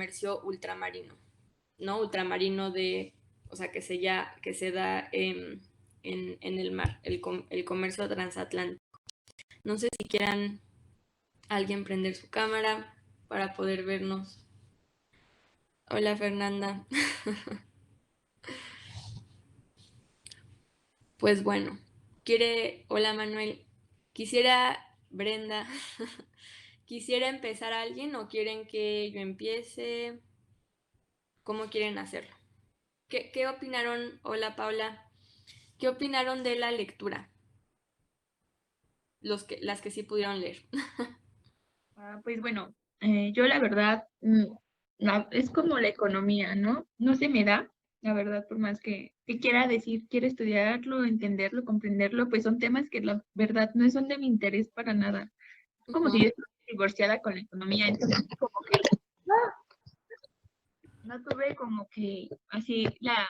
comercio ultramarino, ¿no? Ultramarino o sea, que se da en el mar, el comercio transatlántico. No sé si quieran alguien prender su cámara para poder vernos. Hola Fernanda. Pues bueno, hola Manuel, quisiera, Brenda, quisiera empezar alguien o quieren que yo empiece, ¿cómo quieren hacerlo? ¿Qué opinaron, hola Paula, qué opinaron de la lectura? Las que sí pudieron leer. Pues bueno, yo la verdad, es como la economía, ¿no? No se me da, la verdad, por más que quiera decir, quiero estudiarlo, entenderlo, comprenderlo, pues son temas que la verdad no son de mi interés para nada. Es como si yo estuviera divorciada con la economía, entonces como que no tuve como que así la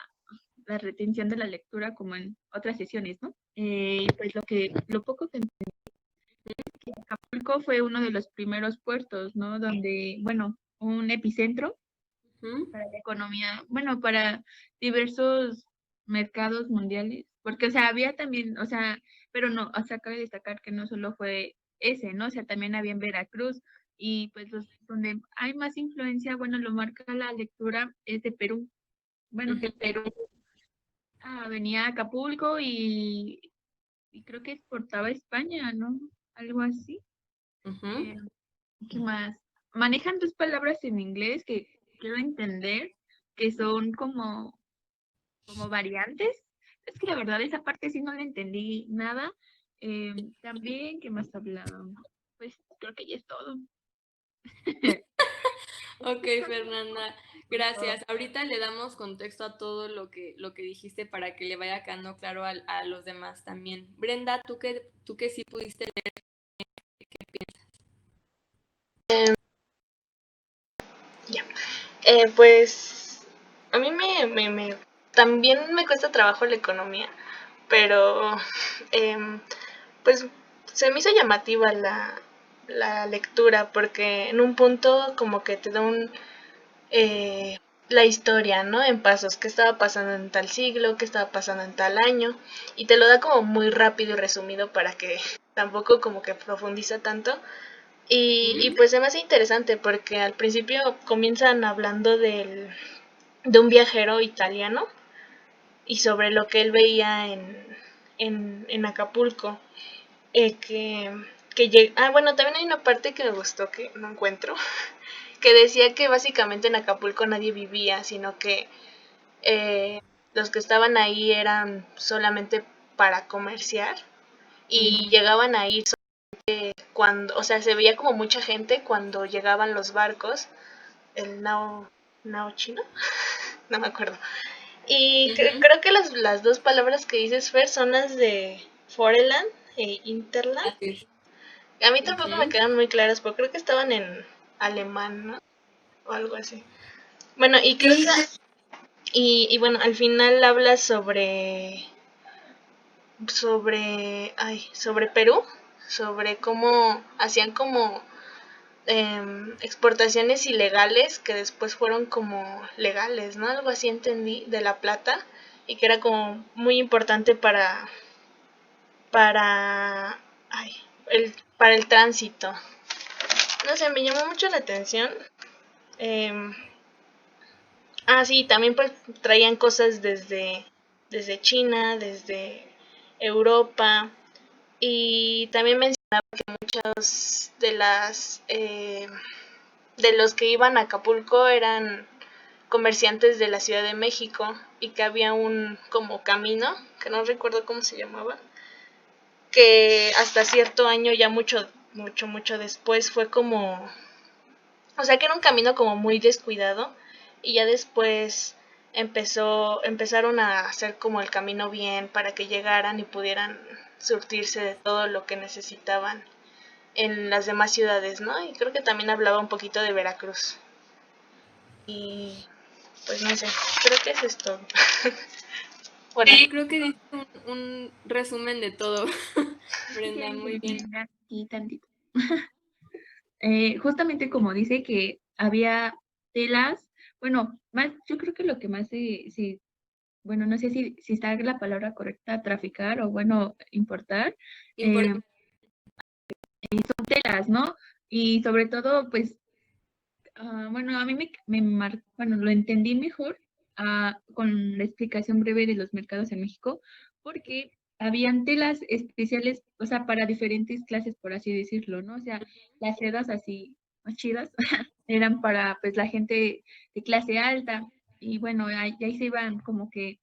retención de la lectura como en otras sesiones, ¿no? Pues lo poco que Acapulco fue uno de los primeros puertos, ¿no? Donde, bueno, un epicentro para la economía, bueno, para diversos mercados mundiales, porque, o sea, había también, o sea, pero no, o sea, cabe destacar que no solo fue ese, ¿no? O sea, también había en Veracruz y pues donde hay más influencia, bueno, lo marca la lectura es de Perú. Bueno, que Perú venía a Acapulco y creo que exportaba a España, ¿no? Algo así. Eh, ¿Qué más? Manejan dos palabras en inglés que quiero entender, que son como variantes. Es que la verdad esa parte sí no le entendí nada. También, ¿qué más hablaban? Pues creo que ya es todo. Ok, Fernanda, gracias. Ahorita le damos contexto a todo lo que dijiste para que le vaya quedando claro a los demás también. Brenda, tú que sí pudiste leer, ¿qué piensas? Ya. Pues a mí también me cuesta trabajo la economía, pero pues se me hizo llamativa la lectura porque en un punto como que te da eh, la historia, ¿no? En pasos, qué estaba pasando en tal siglo, qué estaba pasando en tal año, y te lo da como muy rápido y resumido para que tampoco como que profundiza tanto. Y pues se me hace interesante porque al principio comienzan hablando de un viajero italiano y sobre lo que él veía en Acapulco. Bueno, también hay una parte que me gustó que no encuentro, que decía que básicamente en Acapulco nadie vivía, sino que los que estaban ahí eran solamente para comerciar y llegaban ahí cuando, o sea, se veía como mucha gente cuando llegaban los barcos, el nao chino, no me acuerdo. Y creo que las dos palabras que dices, Fer, son las de Foreland e Interland. Así es. A mí tampoco me quedan muy claras, pero creo que estaban en alemán, ¿no? O algo así. Bueno, y creo Sí, que... Y bueno, al final habla sobre Perú, sobre cómo hacían como exportaciones ilegales que después fueron como legales, ¿no? Algo así entendí de la plata y que era como muy importante para ay, para el tránsito. No sé, me llamó mucho la atención. Eh, sí, también pues traían cosas desde China, desde Europa y también mencionaba que muchos de los que iban a Acapulco eran comerciantes de la Ciudad de México y que había un como camino, que no recuerdo cómo se llamaba, que hasta cierto año ya mucho después fue como, o sea que era un camino como muy descuidado y ya después empezaron a hacer como el camino bien para que llegaran y pudieran surtirse de todo lo que necesitaban en las demás ciudades, ¿no? Y creo que también hablaba un poquito de Veracruz. Y pues no sé, creo que eso es todo. Hola. sí, creo que diste un resumen de todo, Brenda, muy bien. Aquí tantito. Justamente como dice que había telas, bueno, más, yo creo que lo que más bueno, no sé si está la palabra correcta, traficar o bueno, importar, son telas, ¿no? Y sobre todo, pues, bueno, a mí bueno, lo entendí mejor con la explicación breve de los mercados en México, porque habían telas especiales, o sea, para diferentes clases, por así decirlo, ¿no? O sea, las sedas así más chidas eran para, pues, la gente de clase alta, y bueno, ahí se iban como que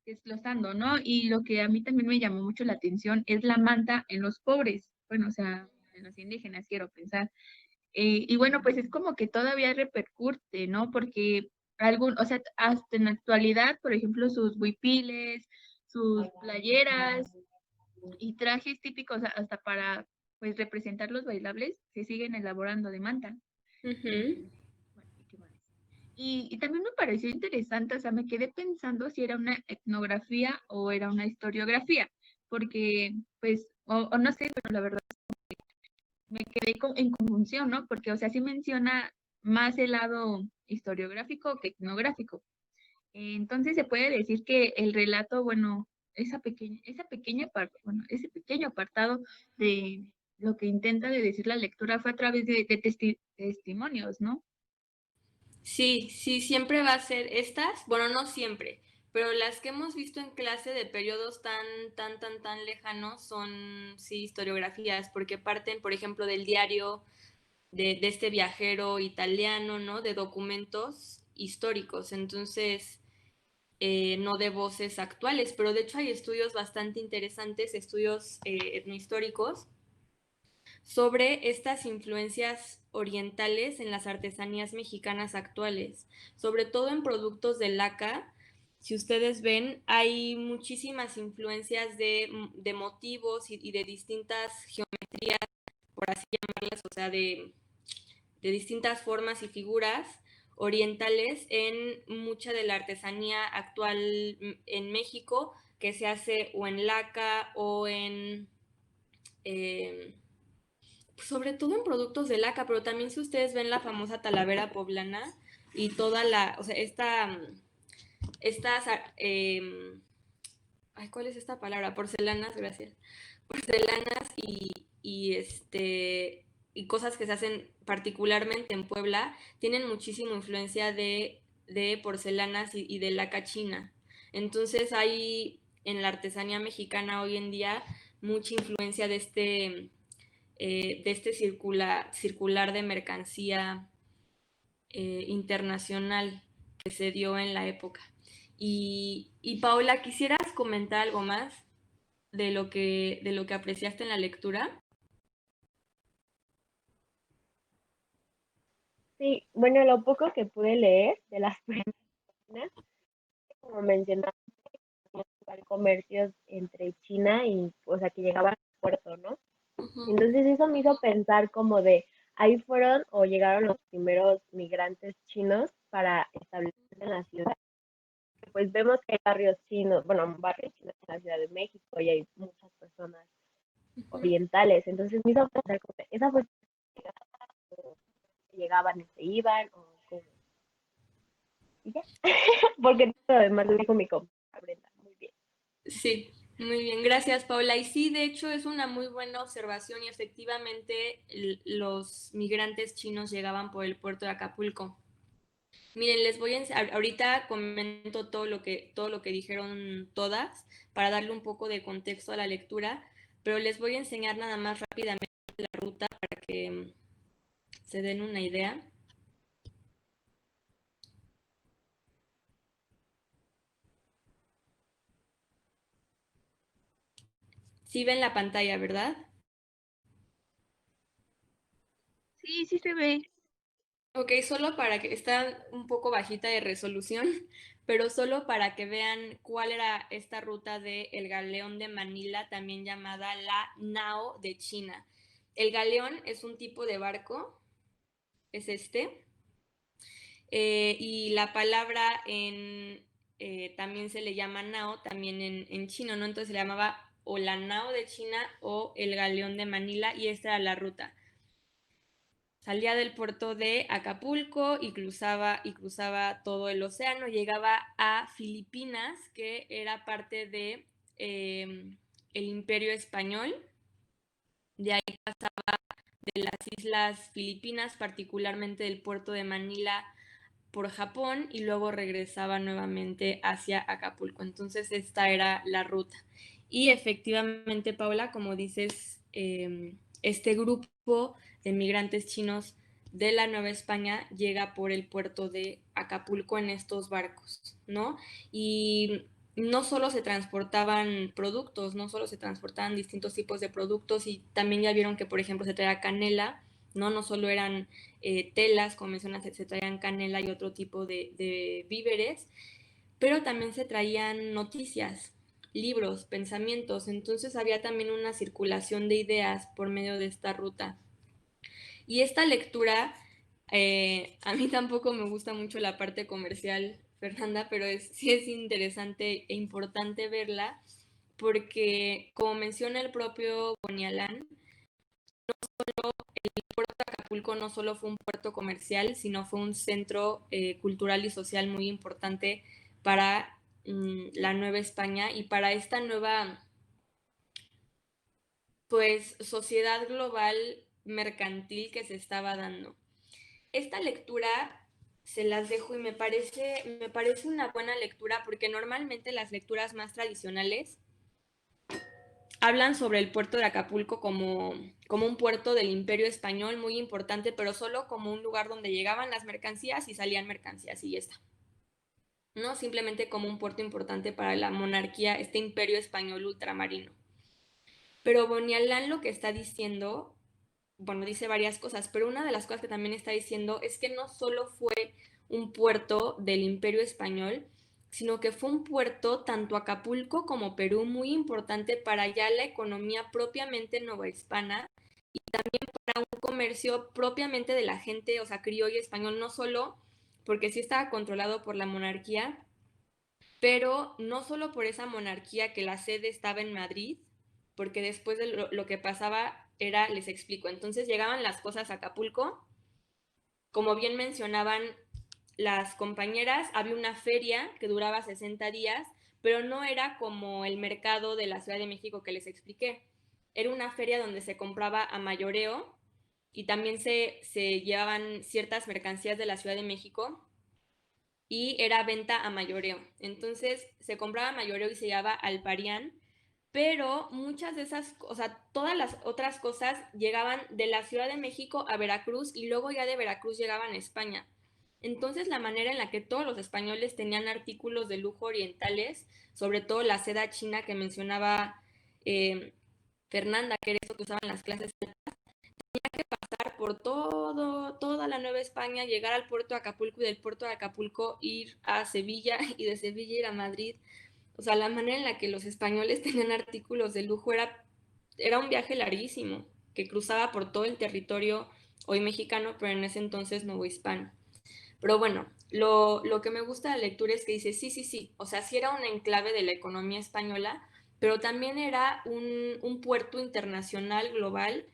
desglosando, ¿no? Y lo que a mí también me llamó mucho la atención es la manta en los pobres, bueno, o sea, en los indígenas, quiero pensar. Y bueno, pues es como que todavía repercute, ¿no? Porque o sea, hasta en la actualidad, por ejemplo, sus huipiles, sus playeras y trajes típicos hasta para, pues, representar los bailables, se siguen elaborando de manta. Bueno, ¿qué más? Y también me pareció interesante, o sea, me quedé pensando si era una etnografía o era una historiografía, porque, pues, o no sé, pero la verdad me quedé en conjunción, ¿no? Porque, o sea, sí menciona más el lado historiográfico que etnográfico. Entonces se puede decir que el relato, bueno, bueno, ese pequeño apartado de lo que intenta de decir la lectura fue a través de testimonios, ¿no? Sí, sí, siempre va a ser estas, bueno, no siempre, pero las que hemos visto en clase de periodos tan lejanos son, sí, historiografías, porque parten, por ejemplo, del diario de este viajero italiano, ¿no? De documentos históricos, entonces, no de voces actuales, pero de hecho hay estudios bastante interesantes, estudios etnohistóricos, sobre estas influencias orientales en las artesanías mexicanas actuales, sobre todo en productos de laca. Si ustedes ven, hay muchísimas influencias de motivos y de distintas geometrías, por así llamarlas, o sea, de distintas formas y figuras orientales en mucha de la artesanía actual en México, que se hace o en laca o en... sobre todo en productos de laca, pero también si ustedes ven la famosa talavera poblana y toda la, o sea, estas, ay, ¿cuál es esta palabra? Porcelanas, gracias. Porcelanas y cosas que se hacen particularmente en Puebla, tienen muchísima influencia de porcelanas y de laca china. Entonces hay en la artesanía mexicana hoy en día mucha influencia de este circular de mercancía internacional que se dio en la época. Y Paola, ¿quisieras comentar algo más de lo que apreciaste en la lectura? Sí, bueno, lo poco que pude leer de las páginas, como mencionaba, comercios entre China y, o sea, que llegaban al puerto, ¿no? Entonces eso me hizo pensar como de, ahí fueron o llegaron los primeros migrantes chinos para establecerse en la ciudad. Pues vemos que hay barrios chinos, bueno, barrios chinos en la Ciudad de México y hay muchas personas orientales. Entonces me hizo pensar como, esa fue que llegaban y se iban o como... Y ya, porque todo lo demás lo dijo mi compañera Brenda, muy bien. Sí, muy bien, gracias Paula. Y sí, de hecho es una muy buena observación y efectivamente los migrantes chinos llegaban por el puerto de Acapulco. Miren, les voy a ahorita comento todo lo que dijeron todas para darle un poco de contexto a la lectura, pero les voy a enseñar nada más rápidamente la ruta para que se den una idea. Sí ven la pantalla, ¿verdad? Sí, sí se ve. Ok, solo para que está un poco bajita de resolución, pero solo para que vean cuál era esta ruta de el galeón de Manila, también llamada la Nao de China. El galeón es un tipo de barco, es este, y la palabra también se le llama Nao, también en chino, ¿no? Entonces se le llamaba o la Nao de China o el galeón de Manila y esta era la ruta. salía del puerto de Acapulco y cruzaba todo el océano, llegaba a Filipinas, que era parte de el Imperio Español. De ahí pasaba de las islas Filipinas, particularmente del puerto de Manila, por Japón, y luego regresaba nuevamente hacia Acapulco. Entonces esta era la ruta. Y efectivamente, Paula, como dices, este grupo de migrantes chinos de la Nueva España llega por el puerto de Acapulco en estos barcos, ¿no? Y no solo se transportaban productos, no solo se transportaban distintos tipos de productos, y también ya vieron que, por ejemplo, se traía canela, ¿no? No solo eran telas, como mencionas, se traían canela y otro tipo de víveres, pero también se traían noticias, libros, pensamientos. Entonces había también una circulación de ideas por medio de esta ruta. Y esta lectura, a mí tampoco me gusta mucho la parte comercial, Fernanda, pero sí es interesante e importante verla, porque como menciona el propio Bonialán, el puerto de Acapulco no solo fue un puerto comercial, sino fue un centro cultural y social muy importante para la Nueva España y para esta nueva, pues, sociedad global mercantil que se estaba dando. Esta lectura se las dejo y me parece una buena lectura, porque normalmente las lecturas más tradicionales hablan sobre el puerto de Acapulco como un puerto del Imperio Español muy importante, pero solo como un lugar donde llegaban las mercancías y salían mercancías y ya está. No simplemente como un puerto importante para la monarquía, este imperio español ultramarino. Pero Bonialán lo que está diciendo, bueno, dice varias cosas, pero una de las cosas que también está diciendo es que no solo fue un puerto del Imperio Español, sino que fue un puerto, tanto Acapulco como Perú, muy importante para ya la economía propiamente novohispana y también para un comercio propiamente de la gente, o sea, criollo español, no solo porque sí estaba controlado por la monarquía, pero no solo por esa monarquía, que la sede estaba en Madrid, porque después de lo que pasaba era, les explico, entonces llegaban las cosas a Acapulco, como bien mencionaban las compañeras, había una feria que duraba 60 días, pero no era como el mercado de la Ciudad de México que les expliqué. Era una feria donde se compraba a mayoreo y también se llevaban ciertas mercancías de la Ciudad de México y era venta a mayoreo. Entonces se compraba a mayoreo y se llevaba al parián, pero muchas de esas, o sea, todas las otras cosas llegaban de la Ciudad de México a Veracruz y luego ya de Veracruz llegaban a España. Entonces la manera en la que todos los españoles tenían artículos de lujo orientales, sobre todo la seda china que mencionaba Fernanda, que era eso que usaban las clases altas, tenía que pasar por toda la Nueva España, llegar al puerto de Acapulco y del puerto de Acapulco ir a Sevilla y de Sevilla ir a Madrid. O sea, la manera en la que los españoles tenían artículos de lujo era un viaje larguísimo, que cruzaba por todo el territorio hoy mexicano, pero en ese entonces novohispano. Pero bueno, lo que me gusta de la lectura es que dice, sí, o sea, sí era un enclave de la economía española, pero también era un puerto internacional global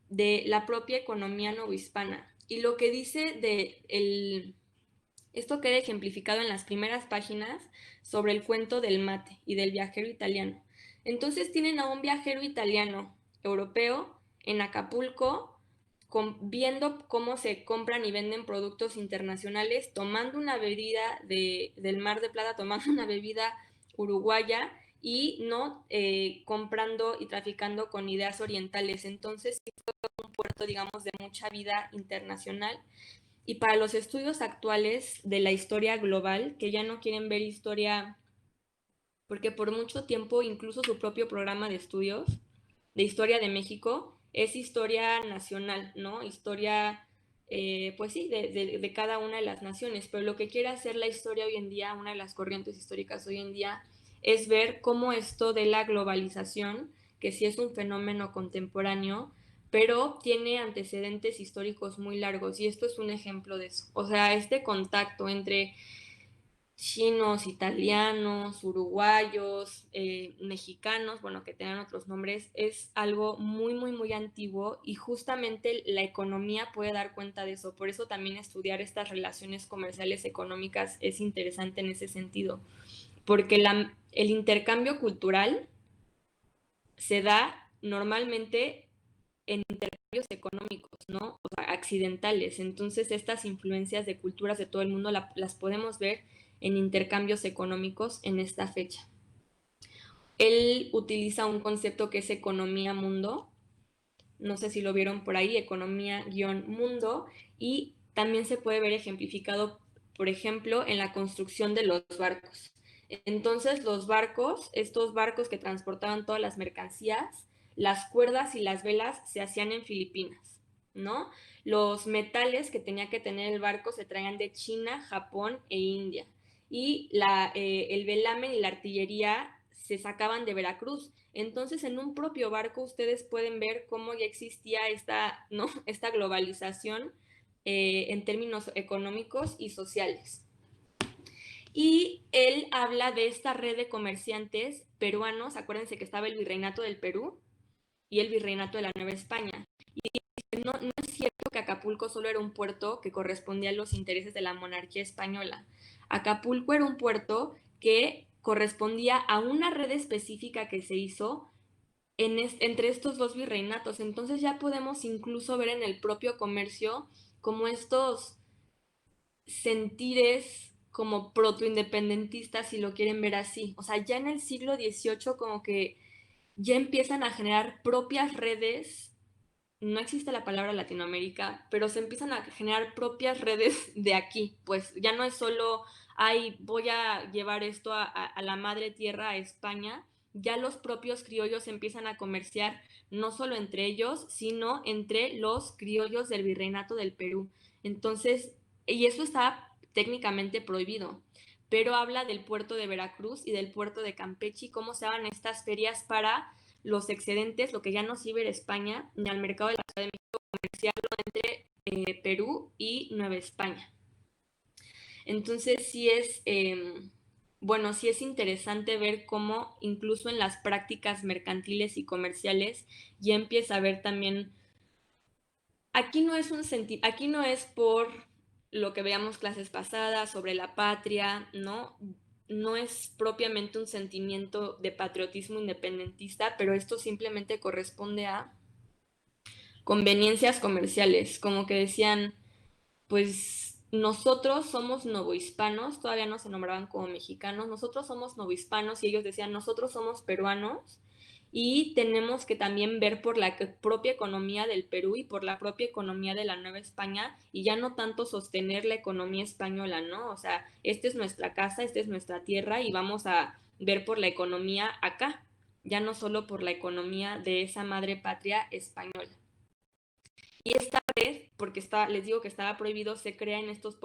de la propia economía novohispana. Y lo que dice esto queda ejemplificado en las primeras páginas sobre el cuento del mate y del viajero italiano. Entonces tienen a un viajero italiano europeo en Acapulco, viendo cómo se compran y venden productos internacionales, tomando una bebida del Mar de Plata, tomando una bebida uruguaya y no comprando y traficando con ideas orientales. Entonces sí fue un puerto, digamos, de mucha vida internacional. Y para los estudios actuales de la historia global, que ya no quieren ver historia, porque por mucho tiempo incluso su propio programa de estudios de historia de México es historia nacional, ¿no? Historia, pues sí, de cada una de las naciones, pero lo que quiere hacer la historia hoy en día, una de las corrientes históricas hoy en día, es ver cómo esto de la globalización, que sí es un fenómeno contemporáneo, pero tiene antecedentes históricos muy largos, y esto es un ejemplo de eso. O sea, este contacto entre chinos, italianos, uruguayos, mexicanos, bueno, que tengan otros nombres, es algo muy, muy, muy antiguo y justamente la economía puede dar cuenta de eso. Por eso también estudiar estas relaciones comerciales económicas es interesante en ese sentido, porque el intercambio cultural se da normalmente en intercambios económicos, ¿no? O sea, accidentales. Entonces, estas influencias de culturas de todo el mundo las podemos ver en intercambios económicos en esta fecha. Él utiliza un concepto que es economía mundo, no sé si lo vieron por ahí, economía-mundo, y también se puede ver ejemplificado, por ejemplo, en la construcción de los barcos. Entonces, los barcos, estos barcos que transportaban todas las mercancías, las cuerdas y las velas se hacían en Filipinas, ¿no? Los metales que tenía que tener el barco se traían de China, Japón e India. Y el velamen y la artillería se sacaban de Veracruz. Entonces, en un propio barco ustedes pueden ver cómo ya existía esta globalización en términos económicos y sociales. Y él habla de esta red de comerciantes peruanos. Acuérdense que estaba el virreinato del Perú y el virreinato de la Nueva España. Y no es cierto que Acapulco solo era un puerto que correspondía a los intereses de la monarquía española. Acapulco era un puerto que correspondía a una red específica que se hizo entre estos dos virreinatos. Entonces ya podemos incluso ver en el propio comercio como estos sentires como protoindependentistas, si lo quieren ver así. O sea, ya en el siglo XVIII como que ya empiezan a generar propias redes. No existe la palabra Latinoamérica, pero se empiezan a generar propias redes de aquí. Pues ya no es solo, ay, voy a llevar esto a la madre tierra, a España. Ya los propios criollos empiezan a comerciar no solo entre ellos, sino entre los criollos del virreinato del Perú. Entonces, y eso está técnicamente prohibido, pero habla del puerto de Veracruz y del puerto de Campeche y cómo se daban estas ferias para los excedentes, lo que ya no sirve a España ni al mercado de la Ciudad de México, comerciarlo entre Perú y Nueva España. Entonces sí es interesante ver cómo incluso en las prácticas mercantiles y comerciales ya empieza a haber también, aquí no es por lo que veamos clases pasadas sobre la patria, ¿no? No es propiamente un sentimiento de patriotismo independentista, pero esto simplemente corresponde a conveniencias comerciales, como que decían, pues nosotros somos novohispanos, todavía no se nombraban como mexicanos, nosotros somos novohispanos y ellos decían, nosotros somos peruanos y tenemos que también ver por la propia economía del Perú y por la propia economía de la Nueva España y ya no tanto sostener la economía española, ¿no? O sea, esta es nuestra casa, esta es nuestra tierra y vamos a ver por la economía acá, ya no solo por la economía de esa madre patria española. Y esta red, porque les digo que estaba prohibido, se crea en estos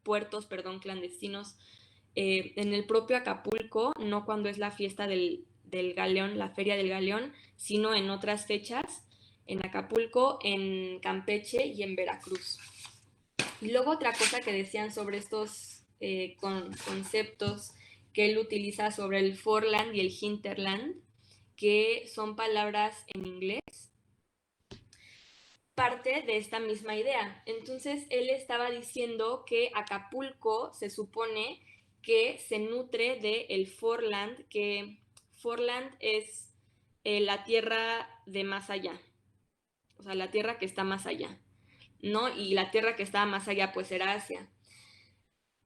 puertos clandestinos en el propio Acapulco, no cuando es la fiesta del Galeón, la Feria del Galeón, sino en otras fechas, en Acapulco, en Campeche y en Veracruz. Y luego otra cosa que decían sobre estos conceptos que él utiliza sobre el foreland y el hinterland, que son palabras en inglés, parte de esta misma idea. Entonces, él estaba diciendo que Acapulco se supone que se nutre del foreland, que foreland es la tierra de más allá, o sea, la tierra que está más allá, ¿no? Y la tierra que estaba más allá, pues era Asia.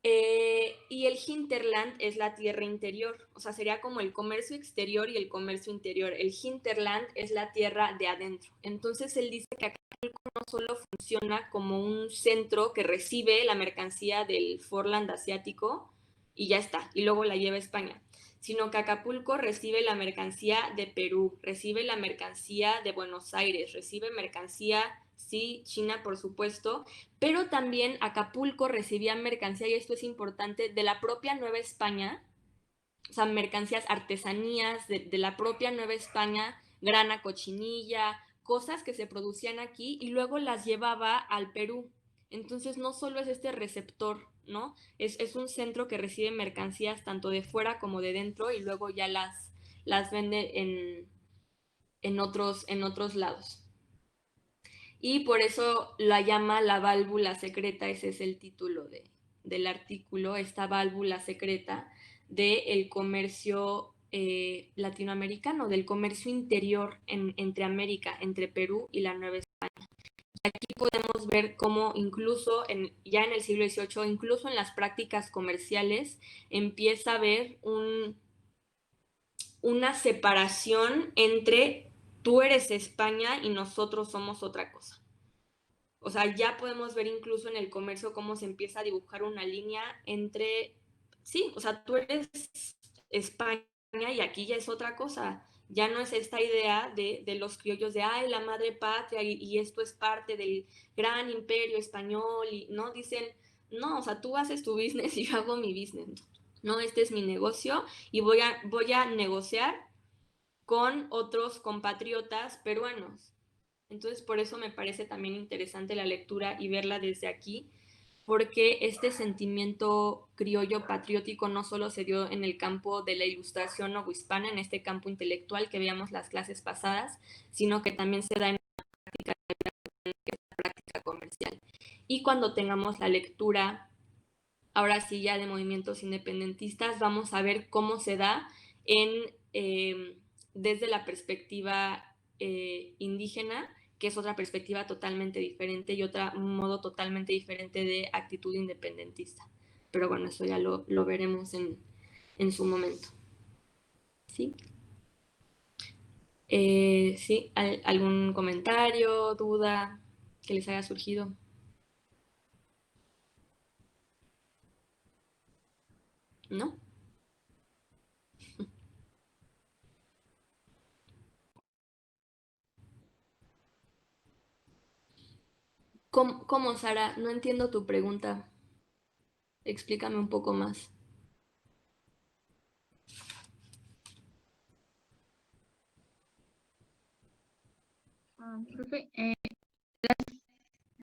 Y el hinterland es la tierra interior, o sea, sería como el comercio exterior y el comercio interior. El hinterland es la tierra de adentro. Entonces él dice que Acapulco no solo funciona como un centro que recibe la mercancía del foreland asiático y ya está, y luego la lleva a España, sino que Acapulco recibe la mercancía de Perú, recibe la mercancía de Buenos Aires, recibe mercancía, sí, China por supuesto, pero también Acapulco recibía mercancía, y esto es importante, de la propia Nueva España, o sea, mercancías, artesanías de la propia Nueva España, grana, cochinilla, cosas que se producían aquí y luego las llevaba al Perú. Entonces no solo es este receptor, ¿no? Es un centro que recibe mercancías tanto de fuera como de dentro y luego ya las vende en otros lados. Y por eso la llama la válvula secreta, ese es el título del artículo, esta válvula secreta del comercio latinoamericano, del comercio interior entre América, entre Perú y la Nueva España. Aquí podemos ver cómo incluso ya en el siglo XVIII, incluso en las prácticas comerciales, empieza a haber una separación entre tú eres España y nosotros somos otra cosa. O sea, ya podemos ver incluso en el comercio cómo se empieza a dibujar una línea entre, sí, o sea, tú eres España y aquí ya es otra cosa. Ya no es esta idea de los criollos de, ay, la madre patria y esto es parte del gran imperio español. Y no, dicen, no, o sea, tú haces tu business y yo hago mi business. No, este es mi negocio y voy a negociar con otros compatriotas peruanos. Entonces, por eso me parece también interesante la lectura y verla desde aquí, porque este sentimiento criollo patriótico no solo se dio en el campo de la ilustración novohispana, en este campo intelectual que veíamos las clases pasadas, sino que también se da en la práctica comercial. Y cuando tengamos la lectura, ahora sí ya de movimientos independentistas, vamos a ver cómo se da desde la perspectiva indígena, que es otra perspectiva totalmente diferente y un modo totalmente diferente de actitud independentista. Pero bueno, eso ya lo veremos en su momento. ¿Sí? ¿Sí? ¿Algún comentario, duda que les haya surgido? ¿No? ¿Cómo, Sara? No entiendo tu pregunta. Explícame un poco más. Profe,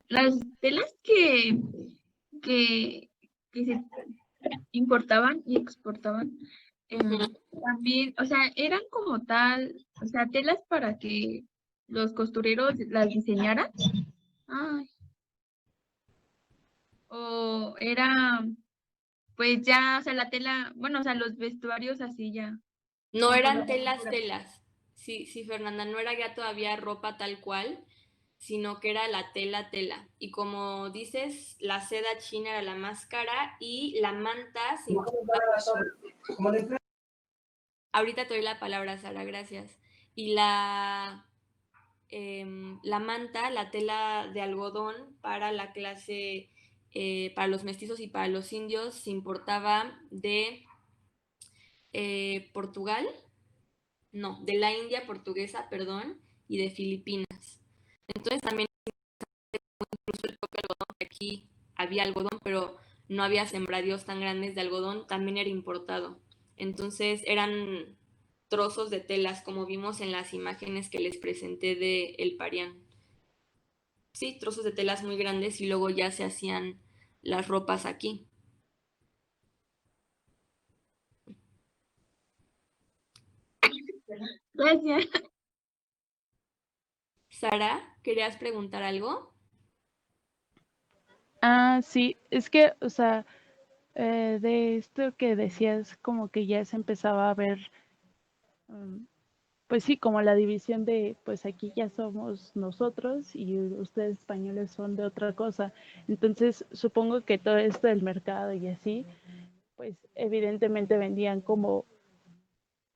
las telas que, que se importaban y exportaban, también, o sea, eran como tal, o sea, telas para que los costureros las diseñaran. Ay. O era, pues ya, o sea, la tela, bueno, o sea, los vestuarios así ya. No eran telas. Sí, sí, Fernanda, no era ya todavía ropa tal cual, sino que era la tela. Y como dices, la seda china era la más cara y la manta se Ahorita te doy la palabra, Sara, gracias. Y la manta, la tela de algodón para la clase, para los mestizos y para los indios, se importaba de Portugal, no, de la India portuguesa, perdón, y de Filipinas. Entonces también incluso el propio algodón, que aquí había algodón, pero no había sembradíos tan grandes de algodón, también era importado. Entonces eran trozos de telas, como vimos en las imágenes que les presenté de El Parián. Sí, trozos de telas muy grandes y luego ya se hacían las ropas aquí. Gracias. Sara, ¿querías preguntar algo? Sí, es que, o sea, de esto que decías, como que ya se empezaba a ver, pues sí, como la división de, pues aquí ya somos nosotros y ustedes españoles son de otra cosa. Entonces, supongo que todo esto del mercado y así, pues evidentemente vendían como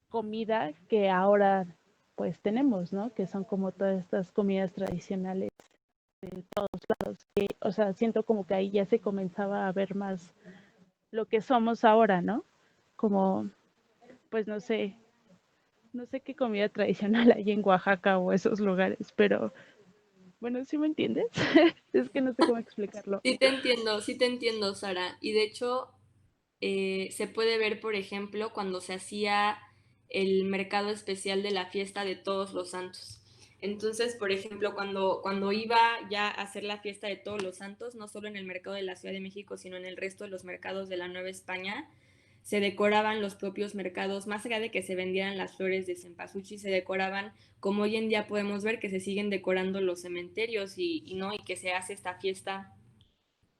comida que ahora pues tenemos, ¿no? Que son como todas estas comidas tradicionales de todos lados. Que, o sea, siento como que ahí ya se comenzaba a ver más lo que somos ahora, ¿no? Como, pues no sé qué comida tradicional hay en Oaxaca o esos lugares, pero bueno, ¿sí me entiendes? Es que no sé cómo explicarlo. Sí te entiendo, Sara. Y de hecho, se puede ver, por ejemplo, cuando se hacía el mercado especial de la fiesta de Todos los Santos. Entonces, por ejemplo, cuando iba ya a hacer la fiesta de Todos los Santos, no solo en el mercado de la Ciudad de México, sino en el resto de los mercados de la Nueva España, se decoraban los propios mercados, más allá de que se vendieran las flores de cempasúchil, se decoraban, como hoy en día podemos ver que se siguen decorando los cementerios ¿no? Y que se hace esta fiesta,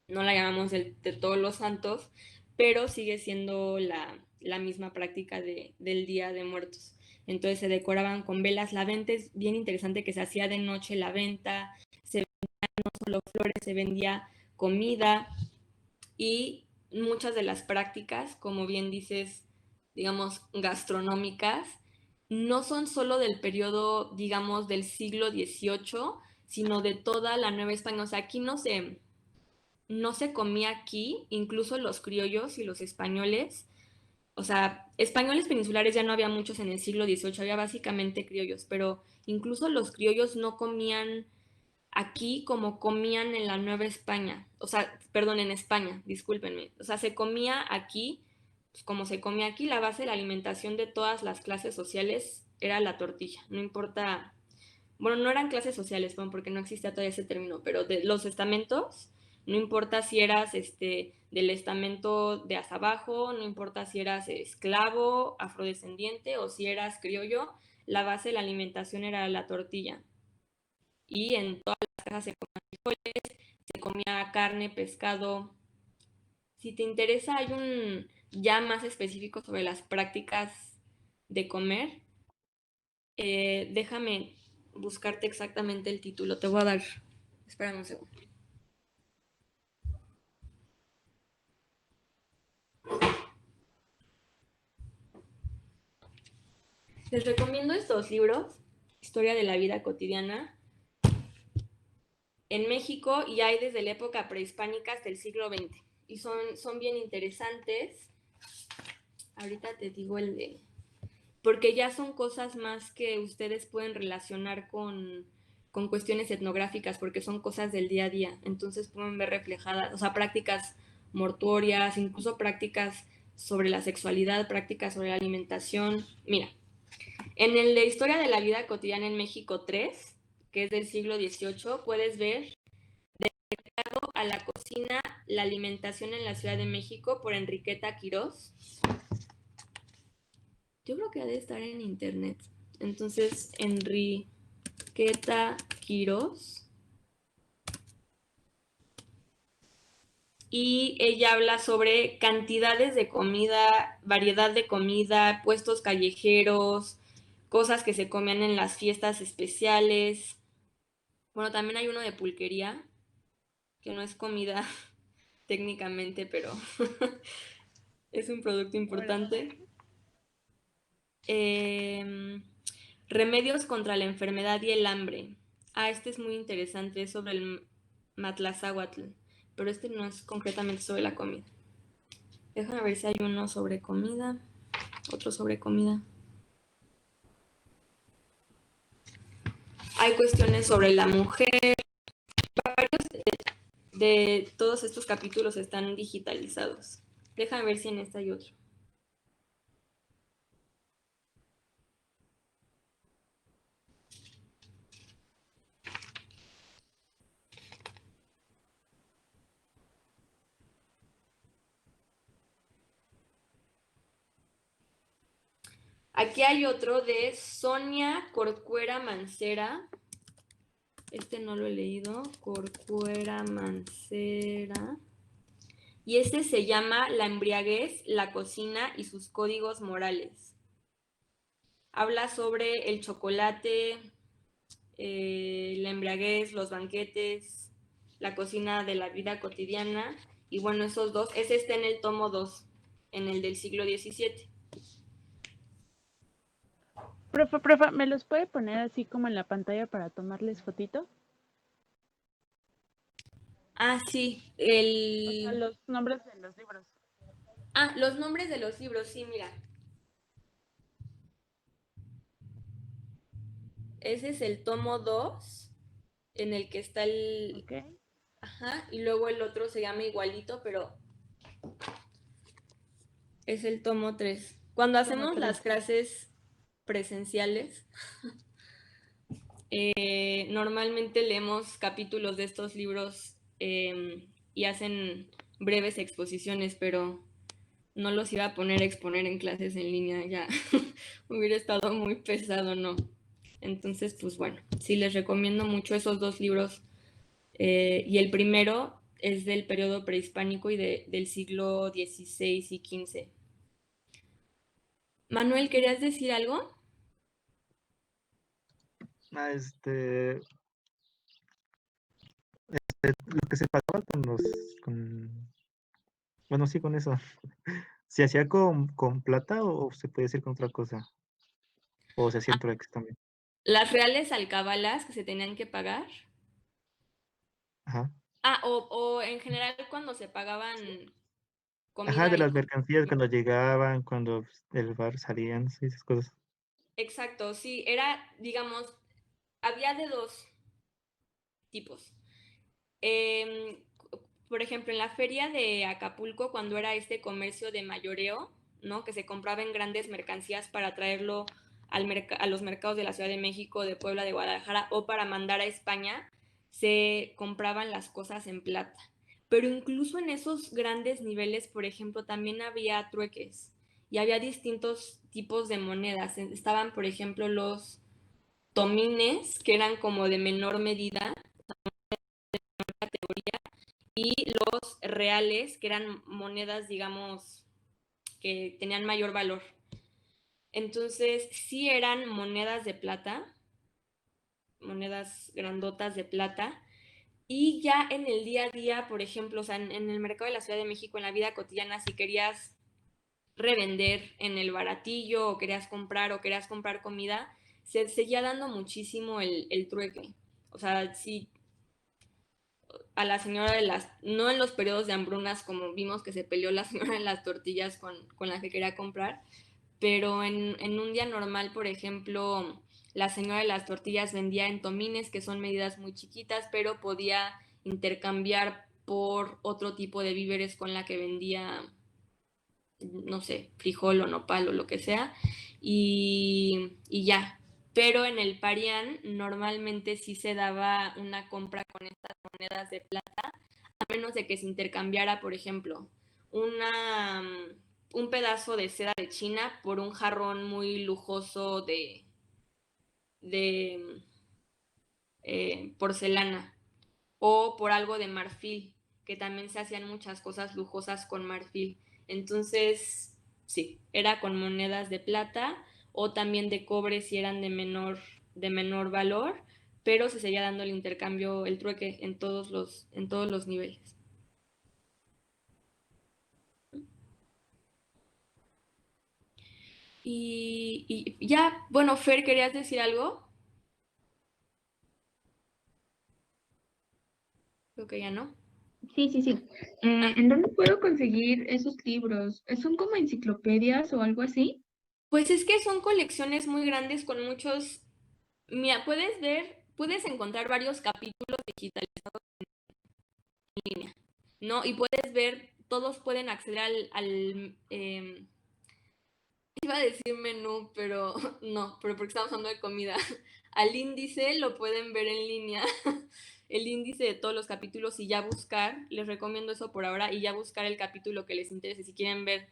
no la llamamos de Todos los Santos, pero sigue siendo la misma práctica del Día de Muertos. Entonces se decoraban con velas. La venta es bien interesante, que se hacía de noche la venta, se vendían no solo flores, se vendía comida, y muchas de las prácticas, como bien dices, digamos, gastronómicas, no son solo del periodo, digamos, del siglo XVIII, sino de toda la Nueva España. O sea, aquí no se comía aquí, incluso los criollos y los españoles. O sea, españoles peninsulares ya no había muchos en el siglo XVIII, había básicamente criollos, pero incluso los criollos no comían aquí como comían en la Nueva España. O sea, perdón, en España, discúlpenme. O sea, se comía aquí, pues como se comía aquí, la base de la alimentación de todas las clases sociales era la tortilla. No importa, bueno, no eran clases sociales, bueno, porque no existía todavía ese término, pero de los estamentos, no importa si eras del estamento de hasta abajo, no importa si eras esclavo, afrodescendiente o si eras criollo, la base de la alimentación era la tortilla. Y en todas las casas se comían frijoles, se comía carne, pescado. Si te interesa, hay un ya más específico sobre las prácticas de comer. Déjame buscarte exactamente el título. Te voy a dar. Espérame un segundo. Les recomiendo estos libros, Historia de la Vida Cotidiana, en México, y hay desde la época prehispánica hasta el siglo XX. Y son bien interesantes. Ahorita te digo el de... Porque ya son cosas más que ustedes pueden relacionar con cuestiones etnográficas, porque son cosas del día a día. Entonces pueden ver reflejadas, o sea, prácticas mortuorias, incluso prácticas sobre la sexualidad, prácticas sobre la alimentación. Mira, en el de Historia de la Vida Cotidiana en México 3, que es del siglo XVIII, puedes ver Dedicado a la cocina, la alimentación en la Ciudad de México, por Enriqueta Quirós. Yo creo que ha de estar en internet. Entonces, Enriqueta Quirós. Y ella habla sobre cantidades de comida, variedad de comida, puestos callejeros, cosas que se comían en las fiestas especiales. Bueno, también hay uno de pulquería, que no es comida técnicamente, pero es un producto importante. Remedios contra la enfermedad y el hambre. Este es muy interesante, es sobre el matlazáhuatl, pero este no es concretamente sobre la comida. Déjame ver si hay uno sobre comida, otro sobre comida. Hay cuestiones sobre la mujer. Varios de todos estos capítulos están digitalizados. Déjame ver si en esta hay otro. Aquí hay otro de Sonia Corcuera Mancera. Este no lo he leído. Corcuera Mancera. Y este se llama La embriaguez, la cocina y sus códigos morales. Habla sobre el chocolate, la embriaguez, los banquetes, la cocina de la vida cotidiana. Y bueno, esos dos, ese está en el tomo 2, en el del siglo XVII. Profa, ¿me los puede poner así como en la pantalla para tomarles fotito? Sí, O sea, los nombres de los libros. los nombres de los libros, sí, mira. Ese es el tomo 2, en el que está el... Okay. Y luego el otro se llama igualito, pero es el tomo 3. Cuando hacemos las clases presenciales, Normalmente leemos capítulos de estos libros y hacen breves exposiciones, pero no los iba a poner a exponer en clases en línea, ya hubiera estado muy pesado, ¿no? Entonces, pues bueno, sí les recomiendo mucho esos dos libros. Y el primero es del periodo prehispánico y del siglo XVI y XV. Manuel, ¿querías decir algo? Ah, lo que se pasaba bueno, sí, con eso. ¿Se hacía con plata o se puede hacer con otra cosa? ¿O se hacía en trueques también? Las reales alcabalas que se tenían que pagar. Ajá. Ah, o en general cuando se pagaban Ajá, comida de y las mercancías cuando llegaban, cuando del bar salían, sí, esas cosas. exacto, sí, era, digamos, había de dos tipos. Em, por ejemplo, en la feria de Acapulco, cuando era este comercio de mayoreo, ¿no? Que se compraba en grandes mercancías para traerlo a los mercados de la Ciudad de México, de Puebla, de Guadalajara, o para mandar a España, se compraban las cosas en plata. Pero incluso en esos grandes niveles, por ejemplo, también había trueques y había distintos tipos de monedas. Estaban, por ejemplo, los tomines, que eran como de menor medida, y los reales, que eran monedas, digamos, que tenían mayor valor. Entonces, sí eran monedas de plata, monedas grandotas de plata, y ya en el día a día, por ejemplo, o sea, en el mercado de la Ciudad de México, en la vida cotidiana, si querías revender en el baratillo o querías comprar comida, se seguía dando muchísimo el trueque. O sea, sí, a la señora de las, no en los periodos de hambrunas como vimos que se peleó la señora de las tortillas con la que quería comprar, pero en un día normal, por ejemplo, la señora de las tortillas vendía en tomines, que son medidas muy chiquitas, pero podía intercambiar por otro tipo de víveres con la que vendía, no sé, frijol o nopal o lo que sea, y ya. Pero en el Parián normalmente sí se daba una compra con estas monedas de plata, a menos de que se intercambiara, por ejemplo, una, un pedazo de seda de China por un jarrón muy lujoso de porcelana o por algo de marfil, que también se hacían muchas cosas lujosas con marfil. Entonces, sí, era con monedas de plata o también de cobre si eran de menor valor, pero se seguía dando el intercambio, el trueque en todos los niveles. Y ya, bueno, Fer, ¿querías decir algo? Creo que ya no. Sí, sí, sí. ¿En dónde puedo conseguir esos libros? ¿Son como enciclopedias o algo así? Pues es que son colecciones muy grandes con muchos. Mira, puedes encontrar varios capítulos digitalizados en línea, ¿no? Y puedes ver, todos pueden acceder iba a decir menú, pero no, pero porque estamos hablando de comida. Al índice lo pueden ver en línea, el índice de todos los capítulos y ya buscar, les recomiendo eso por ahora, y ya buscar el capítulo que les interese. Si quieren ver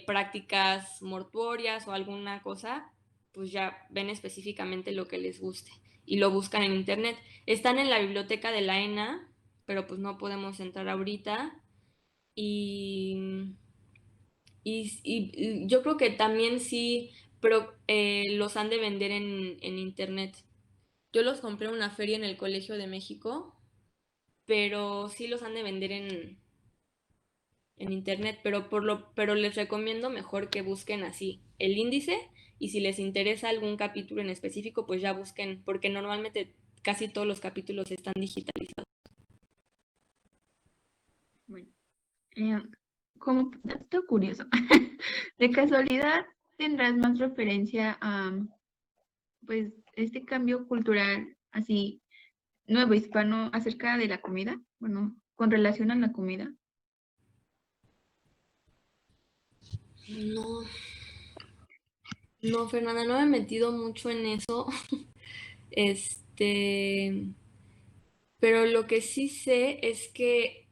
prácticas mortuorias o alguna cosa, pues ya ven específicamente lo que les guste y lo buscan en internet. Están en la biblioteca de la ENA, pero pues no podemos entrar ahorita. Y y yo creo que también sí, pero los han de vender en internet. Yo los compré en una feria en el Colegio de México, pero sí los han de vender en internet, pero les recomiendo mejor que busquen así el índice y si les interesa algún capítulo en específico, pues ya busquen, porque normalmente casi todos los capítulos están digitalizados. Bueno, eh, como dato curioso, de casualidad tendrás más referencia a, pues, este cambio cultural así nuevo hispano acerca de la comida, bueno, con relación a la comida. No, no, Fernanda, no me he metido mucho en eso. Pero lo que sí sé es que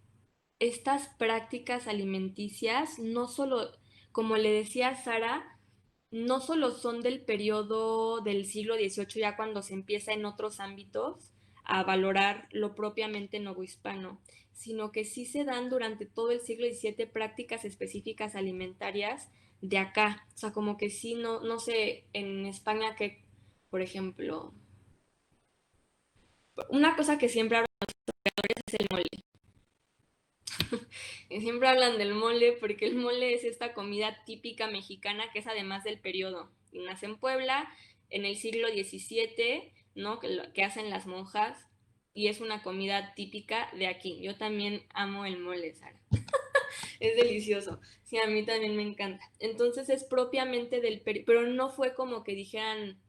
estas prácticas alimenticias no solo, como le decía Sara, no solo son del periodo del siglo XVIII, ya cuando se empieza en otros ámbitos a valorar lo propiamente novohispano, sino que sí se dan durante todo el siglo XVII prácticas específicas alimentarias de acá. O sea, como que sí, no sé, en España que, por ejemplo, una cosa que siempre hablan los historiadores es el mole. Y siempre hablan del mole porque el mole es esta comida típica mexicana que es además del periodo. Y nace en Puebla en el siglo XVII, ¿no? Que hacen las monjas y es una comida típica de aquí. Yo también amo el mole, Sara. Es delicioso. Sí, a mí también me encanta. Entonces es propiamente del periodo, pero no fue como que dijeran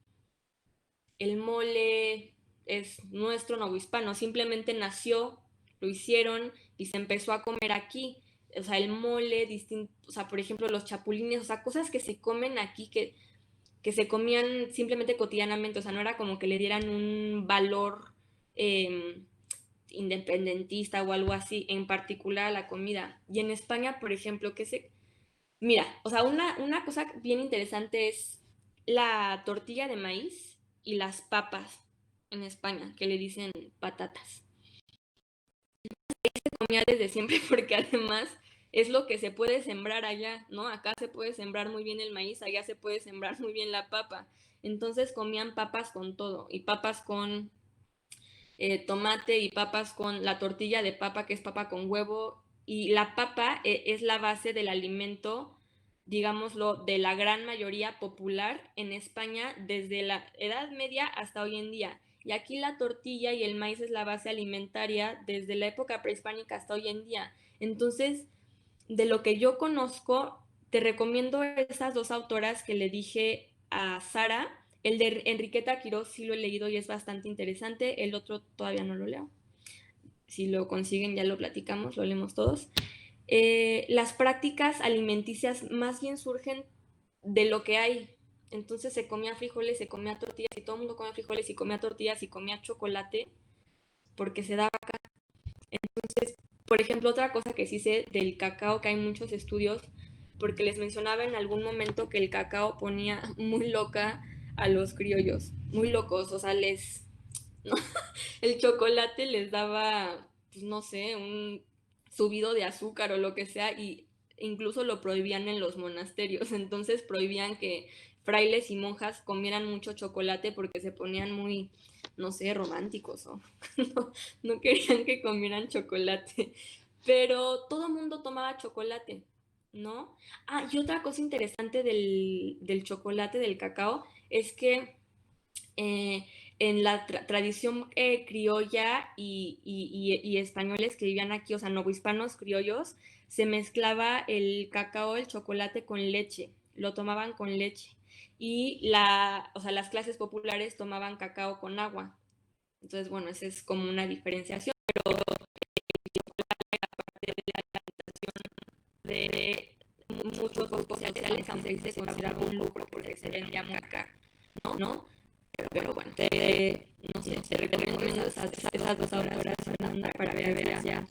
el mole es nuestro novohispano, simplemente nació, lo hicieron y se empezó a comer aquí. O sea, el mole, o sea, por ejemplo, los chapulines, o sea, cosas que se comen aquí que se comían simplemente cotidianamente, o sea, no era como que le dieran un valor eh, independentista o algo así, en particular a la comida. Y en España, por ejemplo, Mira, o sea, una cosa bien interesante es la tortilla de maíz y las papas en España, que le dicen patatas. Se comía desde siempre porque además es lo que se puede sembrar allá, ¿no? Acá se puede sembrar muy bien el maíz, allá se puede sembrar muy bien la papa. Entonces comían papas con todo, y papas con tomate, y papas con la tortilla de papa, que es papa con huevo, y la papa es la base del alimento, digámoslo, de la gran mayoría popular en España desde la Edad Media hasta hoy en día. Y aquí la tortilla y el maíz es la base alimentaria desde la época prehispánica hasta hoy en día. Entonces, de lo que yo conozco, te recomiendo esas dos autoras que le dije a Sara. El de Enriqueta Quiroz sí lo he leído y es bastante interesante. El otro todavía no lo leo. Si lo consiguen ya lo platicamos, lo leemos todos. Las prácticas alimenticias más bien surgen de lo que hay. Entonces se comía frijoles, se comía tortillas, y todo el mundo comía frijoles y comía tortillas y comía chocolate porque se daba acá. Entonces, por ejemplo, otra cosa que sí sé del cacao, que hay muchos estudios, porque les mencionaba en algún momento que el cacao ponía muy loca a los criollos, muy locos, o sea, ¿no? El chocolate les daba, pues no sé, un subido de azúcar o lo que sea, y incluso lo prohibían en los monasterios. Entonces prohibían que frailes y monjas comieran mucho chocolate porque se ponían muy, no sé, románticos o no querían que comieran chocolate. Pero todo el mundo tomaba chocolate, ¿no? Ah, y otra cosa interesante del chocolate, del cacao, es que eh, en la tradición criolla y españoles que vivían aquí, o sea, novohispanos criollos, se mezclaba el cacao, el chocolate con leche, lo tomaban con leche. Y o sea, las clases populares tomaban cacao con agua. Entonces, bueno, esa es como una diferenciación, pero de muchos grupos sociales, aunque se consideraba un lucro porque se vendía muy caro, ¿no? Pero bueno, no sé, te recomiendo esas dos autoras para ver ya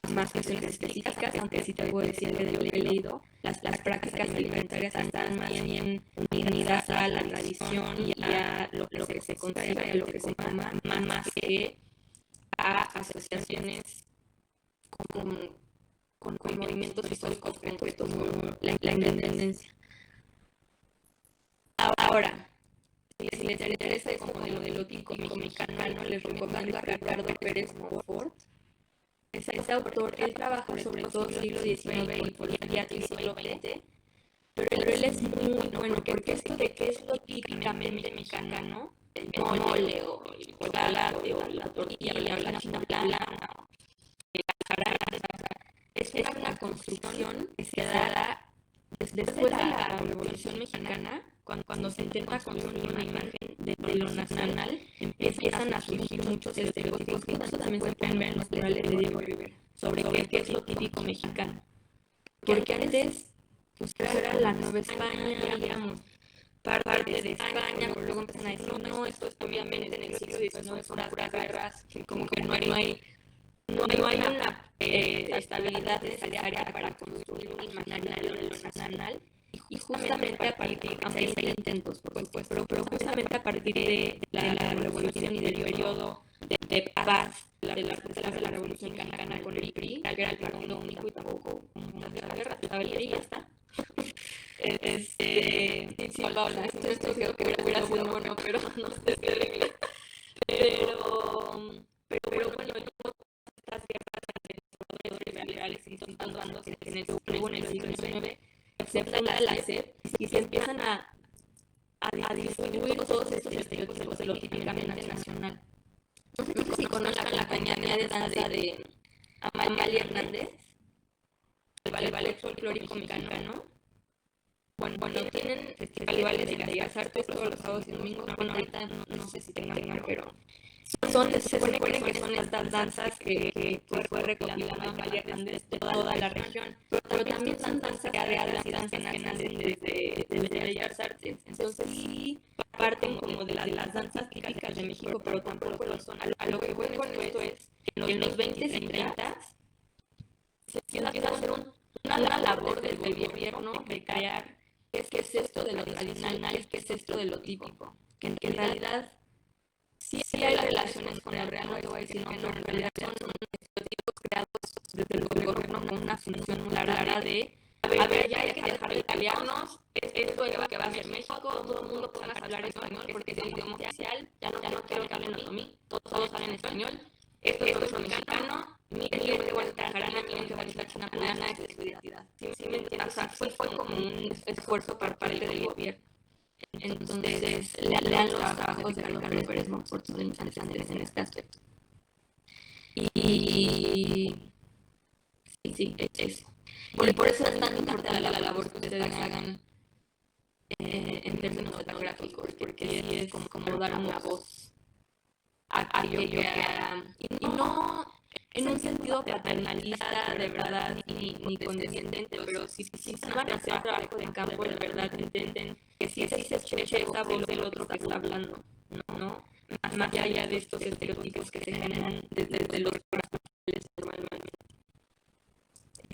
más cuestiones específicas, aunque sí te puedo decir que de lo que he leído, las prácticas alimentarias están más bien unidas a la tradición y a lo que se considera y a lo que se toma, más que a asociaciones con movimientos históricos concretos como la independencia. Ahora, si les interesa como de lo típico mexicano, les recomiendo a Ricardo Pérez Mofort. Ese autor, él trabaja sobre todo siglo XIX y por y siglo XX, pero él es muy bueno porque esto de qué es lo típicamente mexicano, el mole o el chocolate o la tortilla o la china plana o la jarana, es una construcción que se da después de la Revolución Mexicana, cuando se intenta construir una imagen de lo nacional, empiezan a surgir muchos estereotipos, que eso también se pueden ver en los murales de Diego Rivera, sobre qué es lo típico mexicano. Porque antes, pues era la Nueva España, digamos, parte de España, pero luego empiezan a decir, no, esto es obviamente en el siglo XIX son puras guerras, como que no hay una estabilidad necesaria para construir un imaginario de lo nacional. Y justamente a partir, aunque hay intentos, por supuesto, pero justamente a partir de la revolución y del periodo de paz de la Revolución Mexicana con el PRI, que era el partido único y tampoco muchas guerras, estaba el PRI y ya está. Sí, Paula, esto creo que hubiera sido bueno, pero no sé qué. Pero bueno, estas guerras liberales intentando dándose en el siglo XIX, se funda la SED y se empiezan a distribuir todos estos estereotipos de lo típicamente nacional. No sé si conozcan la cañada de danza de Amalia Hernández, el ballet folclórico mexicano. Bueno, tienen festivales de Bellas Artes todos los sábados y domingos. Bueno, ahorita no sé si tengan, pero se supone que son estas danzas que fue recopilando Amalia Hernández de toda la región. Pero también son danzas creadas y danzas que nacen desde Bellas Artes. Entonces sí parten como de las danzas típicas de México, pero tampoco lo son. A lo que voy con esto es que en los 20s y 30s se empieza a hacer una labor del gobierno de crear qué es esto de lo tradicional, qué es esto de lo típico, que en realidad sí hay relaciones con el real, no te voy a decir que no, en realidad son estereotipos creados desde el gobierno con una función muy clara de, a ver, ya hay que dejar de pelearnos, esto es lo que va a ser México, todo el mundo pueda hablar español porque es el idioma oficial, ya no quiero que hablen a mí, todos hablan español, esto es lo mexicano, miren que voy a trabajar a miren que voy a estar china plana, es de su identidad. ¿Sí me entiendes? O sea, fue como un esfuerzo por parte del gobierno. Entonces, lean los trabajos de Ricardo Pérez Monfort, son interesantes en este aspecto. Y sí, es eso. Por eso es tan importante la labor que ustedes hagan en términos fotográficos, porque es como dar una voz a aquello que y no en un sentido paternalista de verdad ni condescendiente, pero si van a hacer trabajo de campo de verdad entienden que si se escucha esa voz del otro que está hablando, ¿no? Más allá de estos estereotipos que se generan desde los normalmente.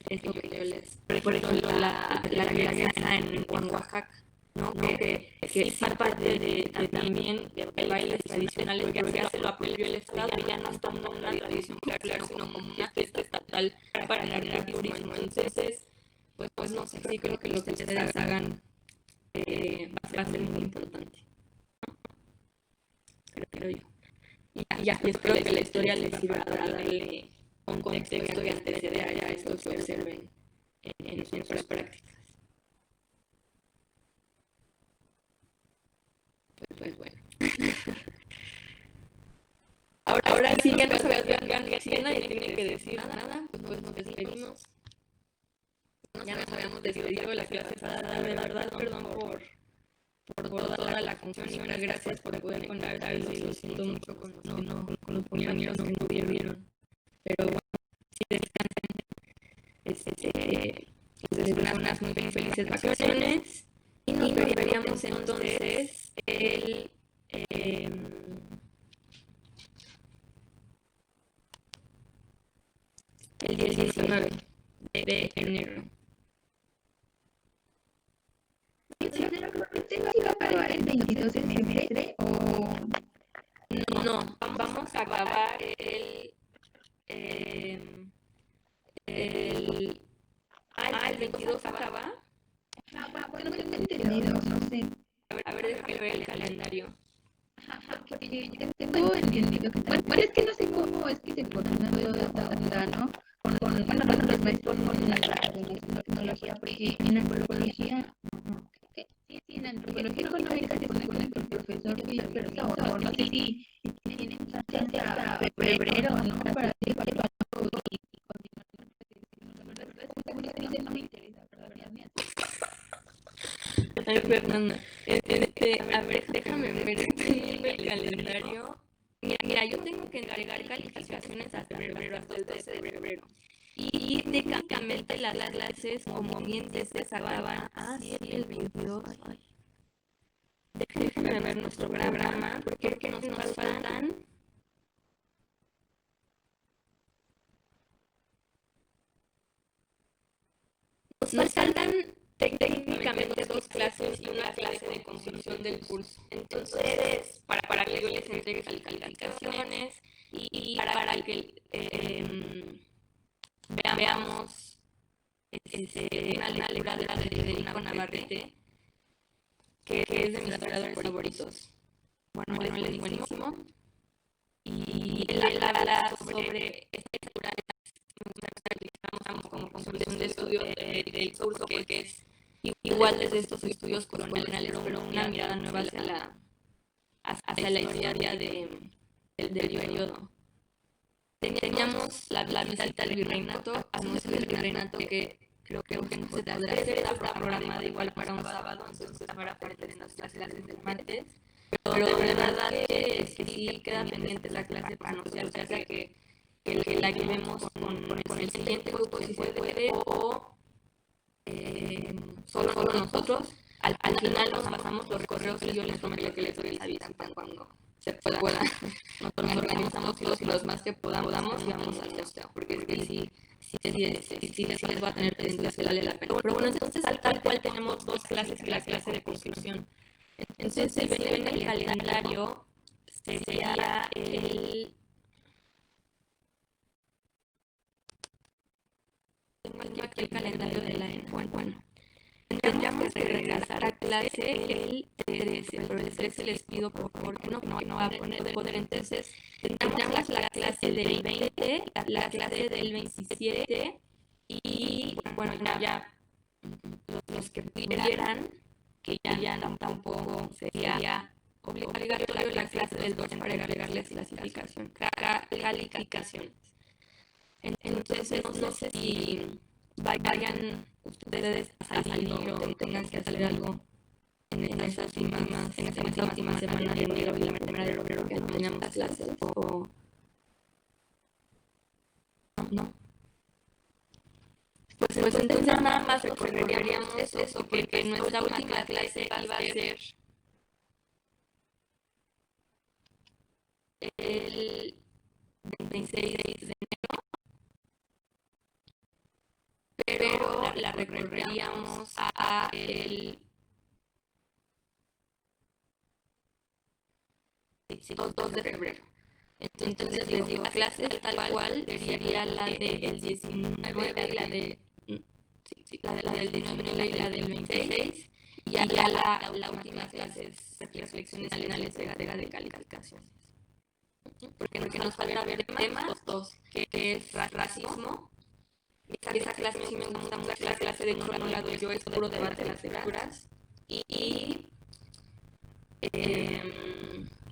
Es lo que yo les... Por ejemplo, la guerra en Oaxaca, ¿no? Que es parte de también de bailes tradicionales, pero ya se lo apropió el Estado y ya no es como una tradición popular, sino como una fiesta estatal para el turismo. Entonces, pues no sé, sí creo que lo que ustedes hagan va a ser muy importante, creo yo. Y espero que la historia les sirva para darle un contexto y anteceder a esto que observen en sus prácticas. Pues bueno. Ahora sí, ya no sabíamos, si nadie tiene que decir nada, pues nos despedimos. Ya nos habíamos despedido de la clase pasada, de verdad, perdón por toda la confusión y unas gracias por poder conectarlo y lo siento mucho con los compañeros que no pudieron. Pero bueno, si descansen, les deseo unas muy felices vacaciones y nos veríamos entonces el 19 de enero. ¿Usted va a acabar el 22 de semestre o...? No, vamos a acabar el 22 acaba. Bueno, no he entendido, no sé. A ver, déjame ver el calendario. Porque yo tengo entendido que... Bueno, es que no sé cómo es que se coordina toda esta onda, ¿no? Bueno, los maestros con la tecnología, porque en antropología... Sí, en antropología económica se supone que el profesor sí es persona, o no sé si tienen chance hasta febrero, ¿no? Para hacer algo y continuar. La verdad es que no me interesa, ¿verdad? Ay, Fernanda, a ver, déjame ver, estoy viendo el calendario. Mira, yo tengo que entregar calificaciones hasta febrero, hasta el 12 de febrero. Y técnicamente las clases, como bien dices, acaban el 22. déjenme ver nuestro programa, porque nos faltan. Nos faltan técnicamente 2 clases y una clase de construcción del curso. Entonces, para que yo les entregue calificaciones y para que veamos una lectura de Federico Navarrete, que es de mis historiadores favoritos. Bueno, él es buenísimo. Y él habla sobre esta lectura como conclusión de estudio del curso, que es igual desde estos estudios coloniales, pero una mirada nueva hacia la historia del periodo. Teníamos la visita al virreinato, hacemos el virreinato que creo que no se podrá hacer, está programada igual para un sábado, entonces para parte de nuestras clases del martes, pero de verdad que sí queda pendiente la clase para nosotros, ya sea que la llevemos con el siguiente grupo si se puede o solo nosotros. Al final nos pasamos los correos y yo les prometo que les doy avisan cuando se pueda. Nos organizamos todos y los más que podamos y vamos al testeo, porque es que sí les va a tener pendientes que vale la pena. Pero bueno, entonces tal cual tenemos 2 clases, la clase de construcción. Entonces, si ven el calendario, sería tengo aquí el calendario de la ENA. Bueno, tendríamos que regresar a clase el 13, pero el 13 les pido por favor que no va a poder. Entonces, tendríamos la clase del 20, la clase del 27 y, bueno, ya los que pudieran, que ya tampoco sería obligatorio la clase del 2 para agregarles calificaciones. Entonces, no sé si vayan ustedes a salir o tengan que hacer algo en esa última semana de enero y la primera de febrero que no teníamos clases o no. Pues entonces nada más recordaríamos eso, que nuestra última clase iba a ser el 26 de pero la recorreríamos a el 2 de febrero. Entonces les digo, clases tal cual sería la del 19, la del 19 y la del 26, y ya la última clase es reflexiones finales de calificaciones. Porque nos falta ver temas, los 2, que es racismo. Esa clase sí me gusta mucho, la clase de cronolado yo es puro debate de las lecturas y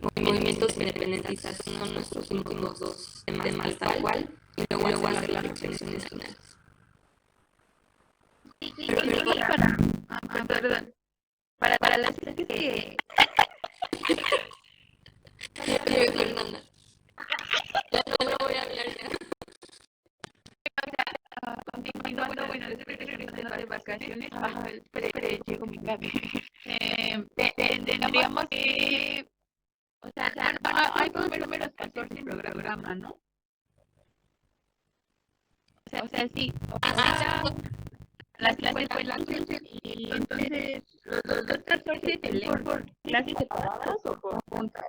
movimientos independentistas son nuestros últimos 2 temas tal cual y luego hacer las reflexiones finales. Perdón, para las clases que Fernanda, ya no voy a hablar ya. continuando, bueno, después de regresar de vacaciones, llegó mi cable. Tendríamos que, o sea, hay números 14 en programa, ¿no? O sea, sí, las clases fue la 15 y entonces los 14 se leen por clases separadas o por juntas.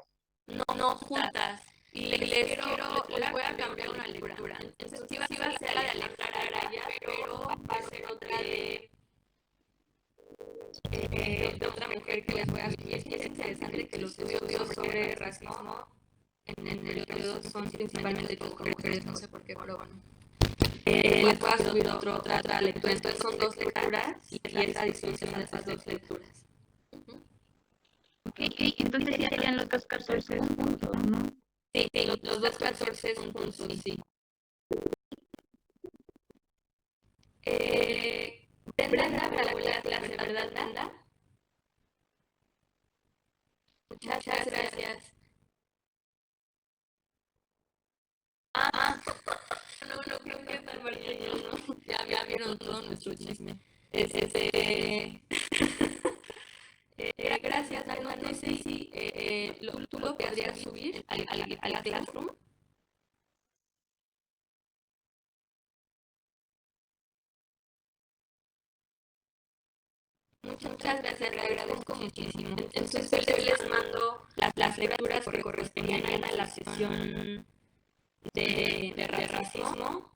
No, juntas. Y les voy a cambiar una lectura. Entonces, sí va a ser la de Alejandra Araya, pero va a ser otra de otra mujer que les voy a decir. Y es que es interesante que los estudios sobre racismo en el periodo son principalmente con mujeres, no sé por qué, pero bueno. Les voy a subir otra lectura. Entonces, son 2 lecturas y es la distinción de esas 2 lecturas. Ok, entonces ya serían los 2 14 juntos, ¿no? Sí, los 2 14 son juntos, sí. Brenda para la clase, ¿verdad, Brenda? Muchas gracias. No, creo que esta parte no. Ya vieron todo nuestro chisme. Gracias, César, no sé si tú lo podrías subir al Classroom. Muchas gracias, le agradezco muchísimo. Entonces yo les mando las lecturas que correspondían a la sesión de racismo,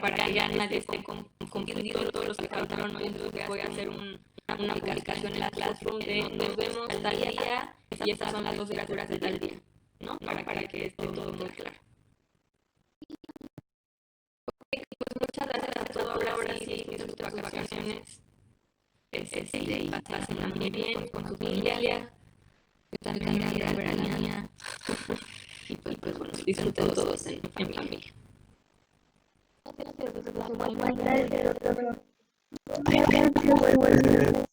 para que ya nadie esté confundido todos los que faltaron hoy. Entonces voy a hacer una publicación en la Classroom de nos vemos tal día y estas son las 2 lecturas de tal día, ¿no? Para que esté todo muy claro. Okay, pues muchas gracias a todos. Ahora sí, mis vacaciones. Y pásenla muy bien con su familia. Yo también voy a ver a la mía. Y pues bueno, disfruten todos en familia. Gracias.